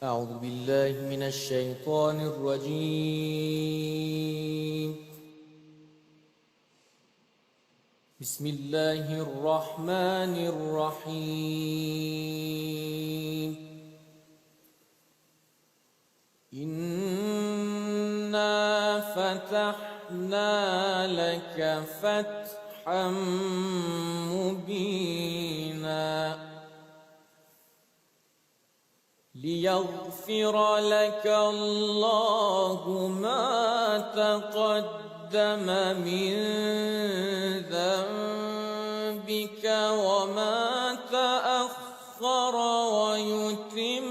أعوذ بالله من الشيطان الرجيم. بسم الله الرحمن الرحيم. إنا فتحنا لك فتحا مبينا ليغفر لك الله ما تقدم من ذنبك وما تأخر ويتم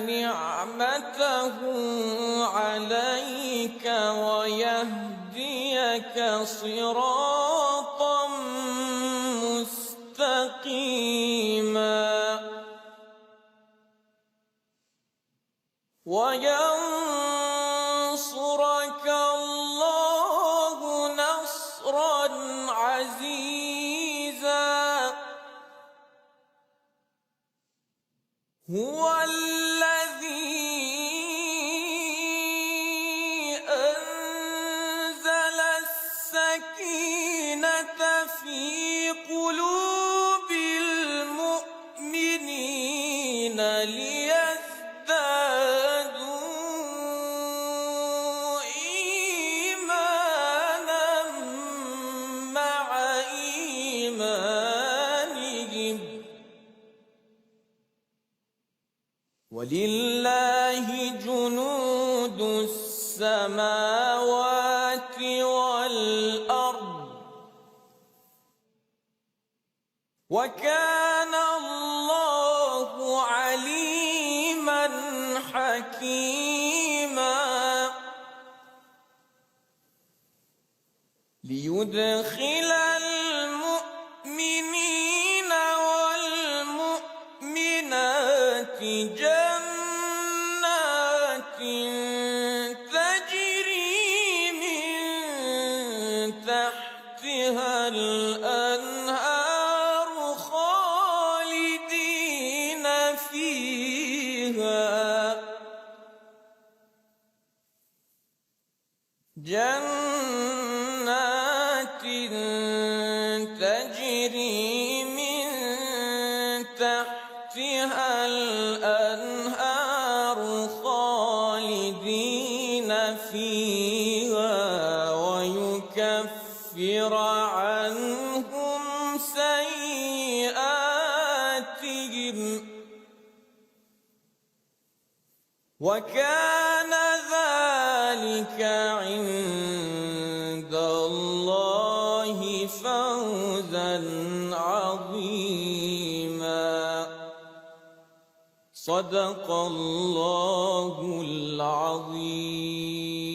نعمته عليك ويهديك صراطا مستقيما وينصرك الله نصرا عزيزا هو الذي أنزل السكينة في قلوب المؤمنين ليزدادوا إيمانا مع إيمانهم ولله جنود السماوات والأرض وكان الله عليما حكيما ليدخل المؤمنين والمؤمنات جنات تجري من تحتها الأنهار خالدين فيها جنات تجري من تحتها الأنهار خالدين فيها ويكفر عنهم سيئاتهم وكان ذلك عند الله فوزا عظيما صدق الله العظيم.